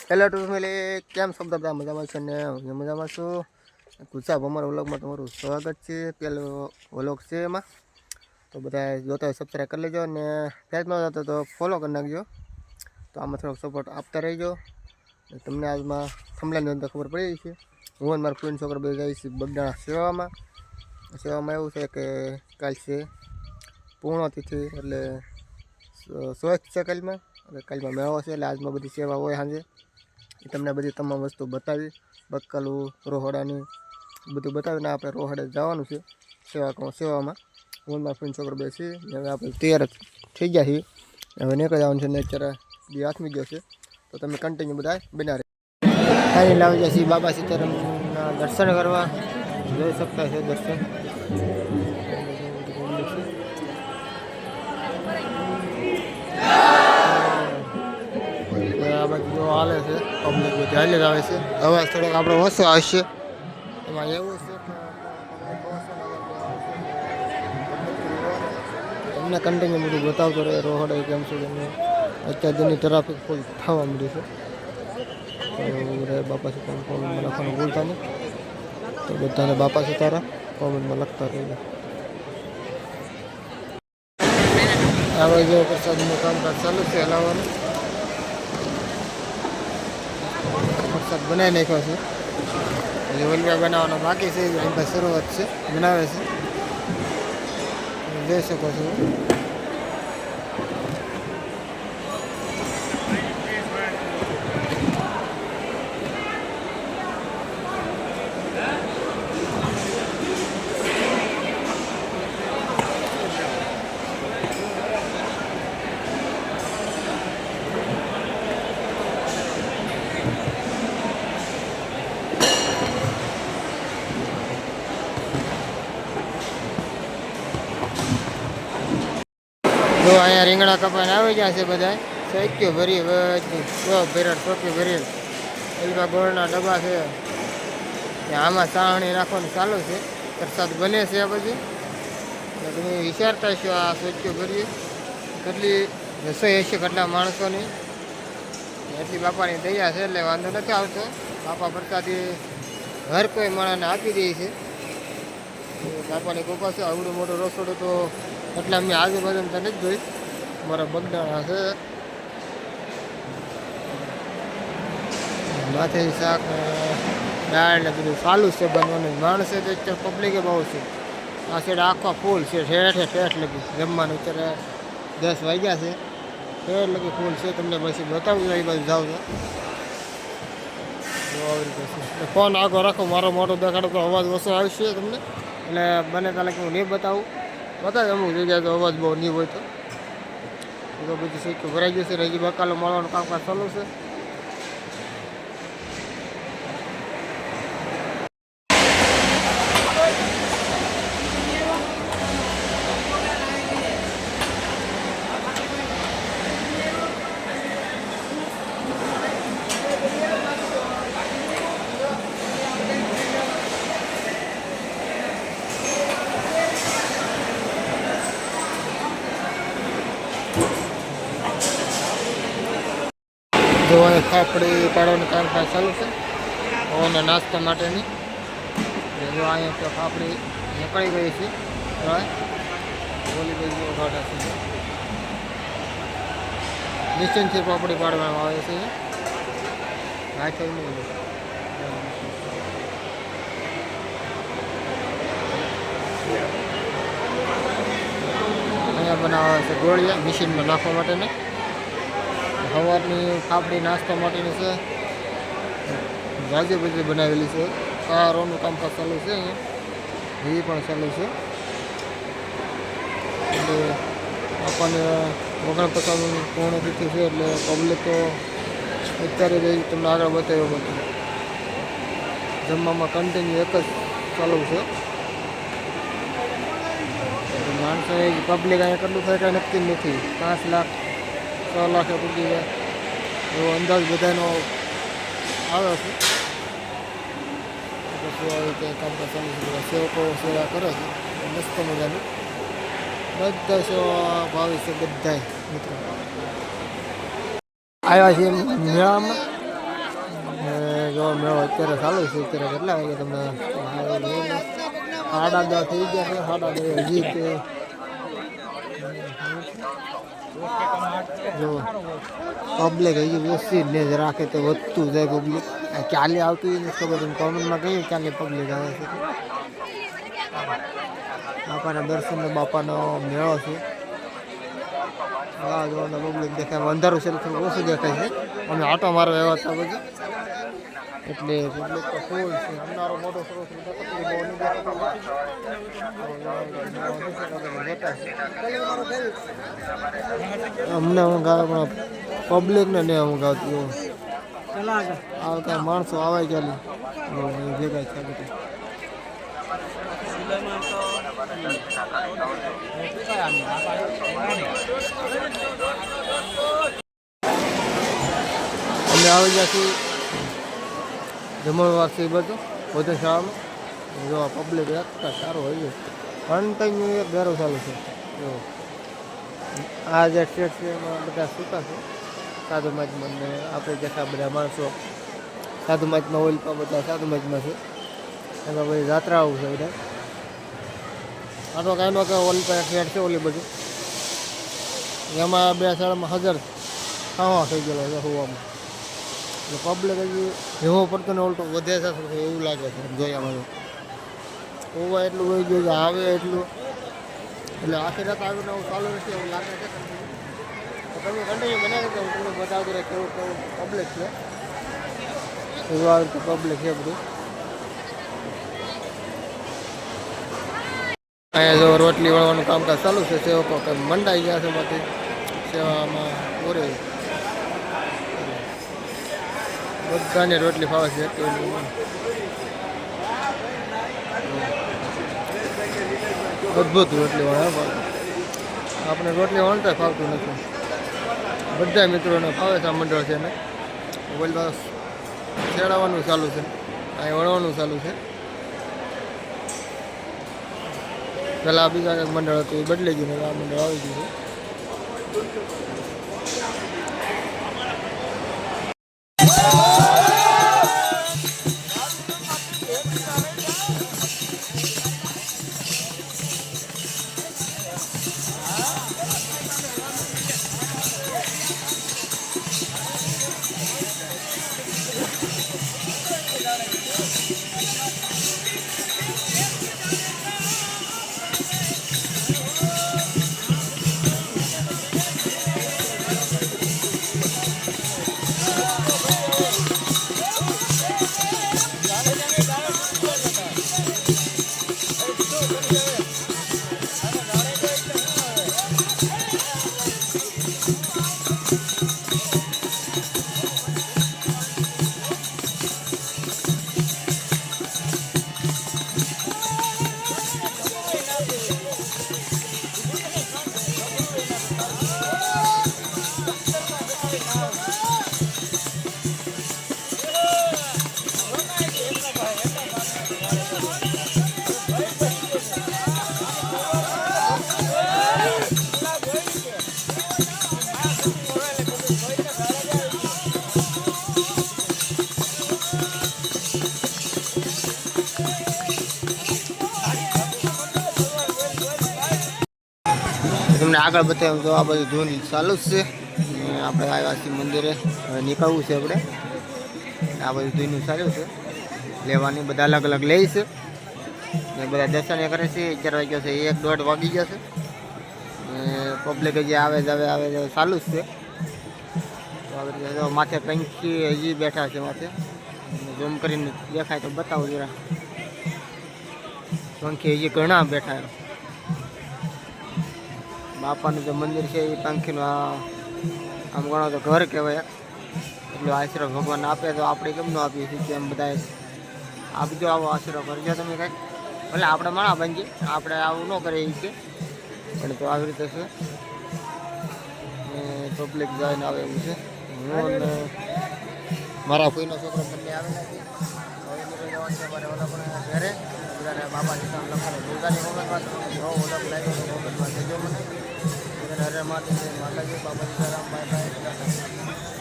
Hello two family, કેમ છો બધા? મજામાં છે ને? હું મજામાં છું. ગુજરાત અમારા વ્લોગમાં તમારું સ્વાગત છે. પેલો વ્લોગ છે એમાં તો બધા જોતા હોય સબસ્ક્રાઈબ કરી લેજો અને ફેસમાં જતો તો ફોલો કરી નાખજો. તો આમાં થોડોક સપોર્ટ આપતા રહેજો. તમને આજમાં થંબનેલની અંદર ખબર પડી છે. હું અને મારા ફ્રેન્ડ છોકરા બે જાય છે બગદાણા સેવામાં. સેવામાં એવું છે કે કાલ છે પૂર્ણતિથિ, એટલે સ્વચ્છ છે કાલમાં. એટલે કાલમાં મેળો છે, એટલે આજમાં બધી સેવા હોય સાંજે. એ તમને બધી તમામ વસ્તુ બતાવી, બક્કલું રોહડાની બધું બતાવીને આપણે રોહડે જવાનું છે સેવામાં. હું મારા ફ્રેન્ડ છોકરો બેસી હવે આપણે તૈયાર થઈ ગયા છીએ. હવે નીકળી જવાનું છે ને અત્યારે બી હાથમી ગયો છે. તો તમે કન્ટિન્યુ બધા બના રહે. ફાઇનલ આવી જાય છે બાબા સીતારામના દર્શન કરવા. જોઈ શકતા છે દર્શન. આ બાજુ જો હાલે છે પબ્લિક બધી હાલી જ આવે છે. અવાજ થોડોક આપણો ઓછો આવશે. એમાં એવું છે કે તમને કન્ટિન્યુ બધું બતાવતો રહે રોડ કેમ છે. અત્યાર દિનની ટ્રાફિક ફૂલ થવા મળી છે. તો બાપા સીતારામ કોમેન્ટમાં લખવાનું ભૂલતા નહીં. તો બધાને બાપા સીતારામ કોમેન્ટમાં લખતા રહેજો. હવે જો પ્રસાદનું કામકાજ ચાલુ છે હલાવવાનું. પ્રસાદ બનાવી નાખ્યો છે. હજી વલિયા બનાવવાનો બાકી છે. અહીં શરૂઆત છે, બનાવે છે. જોઈ શકો છો. જો અહીંયા રીંગણા કપાઈને આવી ગયા છે બધા. સૈક્યો ભરી બધી ભેરડ ટોપી ભરી. એલવા ગોળના ડબ્બા છે. આમાં ચાસણી નાખવાનું ચાલુ છે. પ્રસાદ બને છે આ બધી. તમે વિચારતા છો આ સૈક્યો ભરીએ કેટલી રસોઈ હશે, કેટલા માણસોની. એટલી બાપાની દયા છે એટલે વાંધો નથી આવતો. બાપા પ્રસાદી હર કોઈ માણસને આપી દે છે. બાપાની કૃપા છે. આવડું મોટું રસોડું તો એટલે અમે આજુબાજુ તો નથી જોઈ. મારા બગદાણા છે. માથે શાક દાળ ને બધું ચાલુ છે બનવાનું. માણસે તો અત્યારે પબ્લિકે બહુ છે. આ સાઈડ આખો ફૂલ છે. ઠેઠ લગી જમવાનું. અત્યારે 10 વાગ્યા છે. ઠેઠ લગી ફૂલ છે. તમને પછી બતાવું એ બાજુ જાવ તો આવી રીતે છે. ફોન આગળ રાખો. મારો મોટો દેખાડો તો અવાજ ઓછો આવશે તમને. એટલે બને તાલે કે હું નહીં બતાવું. બતાવે અમુક જગ્યાએ તો અવાજ બહુ નહીં હોય તો બધી સીટો ભરાઈ ગયું છે. હજી બકાલો મળવાનું કામકાજ ચાલુ છે. જો અહીં ફાફડી પાડવાનું કામકાજ ચાલુ છે. અને નાસ્તા માટેની જો અહીંયા તો ફાફડી નીકળી ગઈ છે. બોલી ગઈ ઘાટા છે. નિશ્ચિંતથી ફાફડી પાડવામાં આવે છે. હાથ નહીં અહીંયા બનાવે છે ગોળિયા મશીનમાં નાખવા માટેને. સવારની ફાફડી નાસ્તા માટેની છે. જાજી બધી બનાવેલી છે. કારોનું કામકાજ ચાલુ છે. અહીંયા એ પણ ચાલુ છે. એટલે આપણને ઓગણ પચાસની પૂર્ણ તિથિ છે. એટલે પબ્લિક તો અત્યારે જ તમને આગળ બતાવ્યો બધું. જમવામાં કન્ટિન્યુ એક જ ચાલુ છે. માણસો પબ્લિક અહીંયા કેટલું થાય કાંઈ નક્કી નથી. 5 લાખ 6 લાખ પૂરી જાય એવો અંદાજ બધાનો આવે છે. પછી આવી રીતે કામકાજ ચાલુ છે. બધા સેવકો સેવા કરે છે મસ્ત મજાની. બધા સેવા ભાવી છે બધા મિત્રો. આવ્યા છીએ મેળામાં. જો મેળો અત્યારે ચાલુ છે. અત્યારે કેટલા વાગે તમને 8:30 થઈ ગયા છે. 8:30 હજી તે જો પબ્લિક હજી ઓછી જ રાખે તો વધતું જાય પબ્લિક. ક્યારે આવતું એ નથી ખબર. કોમેન્ટમાં કહીએ ક્યારે પબ્લિક આવે છે. બાપાના દર્શન, બાપાનો મેળો છે. હા જોવાનો પબ્લિક દેખાય. અંધારું છે થોડું ઓછું દેખાય છે. અમે આટો મારવા આવ્યા હતા બધું એટલે પબ્લિક તો ફૂલ છે. અંધારો મોટો સરસ અમને પબ્લિકને નહીં અમુક આવતું આ કાંઈ માણસો આવે ચાલી ભેગા છે બધા. અમે આવી ગયા છીએ જમણવાર છે. એ બધું પોતે શાળામાં જો પબ્લિક એકતા સારું હોય છે. કન્ટિન્યુ એક ઘરો ચાલુ છે. જો આ જે સ્ટેટ છે એમાં બધા સૂતા છે. સાધુ મહાત્મા ને આપણે જેટલા બધા માણસો સાધુ મહાત્મા ઓઇલ પર બધા સાધુ મહાત્મા છે. એમાં બધી જાત્રાઓ છે બધા. આ તો કાંઈ નો કે ઓલી પર ફેટ છે ઓલી બધું એમાં 2 શાળામાં 1000 ખાવા થઈ ગયેલો છે હોવામાં. એટલે પબ્લિક હજી જેવો પડતો ને ઓલટો વધે છે એવું લાગે છે જોયામાં. હોવા એટલું હોય ગયું કે આવે એટલું એટલે આખી રાત આવીને એવું ચાલુ નથી એવું લાગે છે. તમે કન્ટિન્યુ બનાવી કે હું તમને બતાવતો રહે કેવું કેવું પબ્લિક છે. એવા રીતે પબ્લિક છે બધું. અહીંયા જો રોટલી વળવાનું કામકાજ ચાલુ છે. સેવકો કંઈ મંડાઈ ગયા છે બધી સેવામાં પૂરે બધાને રોટલી ફાવે છે. અદભુત રોટલી વળે. આપણે રોટલી વણતા ફાવતું નથી. બધા મિત્રોને ફાવે છે. આ મંડળ છે ને મોબાઈલ બસ ચડાવવાનું ચાલુ છે. અહીં વણવાનું ચાલુ છે. પહેલાં બીજા કંઈક મંડળ હતું એ બદલાઈ ગયું. આ મંડળ આવી ગયું છે. તમને આગળ બતાવ્યું તો આ બધું ધૂન ચાલુ જ છે. આપણે આવ્યા છીએ મંદિરે. હવે નીકળવું છે આપણે. આ બધું ધૂનું ચાલુ છે. લેવાની બધા અલગ અલગ લે છે ને બધા દર્શન કરે છે. 11 વાગ્યા છે. 1-1.5 વાગી ગયા છે. પબ્લિક હજી આવે જ ચાલુ જ છે. માથે પંખી હજી બેઠા છે. માથે ઝૂમ કરીને દેખાય તો બતાવો જરા. પંખી હજી ઘણા બેઠા. બાપાનું જે મંદિર છે એ પંખીનું આમ ગણો તો ઘર કહેવાય. એટલો આશીર્વાદ ભગવાન આપે તો આપણે કેમ ન આપીએ છીએ. એમ બધા આપજો આવો આશીર્વાદ કરજો તમે કંઈક. ભલે આપણે માણા બનીએ આપણે આવું ન કરીએ કે પણ તો આવી રીતે છે. પબ્લિક જઈને આવે એવું છે. હું અને મારા કોઈનો છોકરો બંને આવેલા છે. અમારે ઓલા પણ ઘરે બધાને બાપાની કામ લખવાનું દુર્ગાની મોબાઈલમાં ઓલા લાગ્યો મોબાઈલમાં જજો મને. હરે માતાજી બાબા સીતારામ બાય બાય.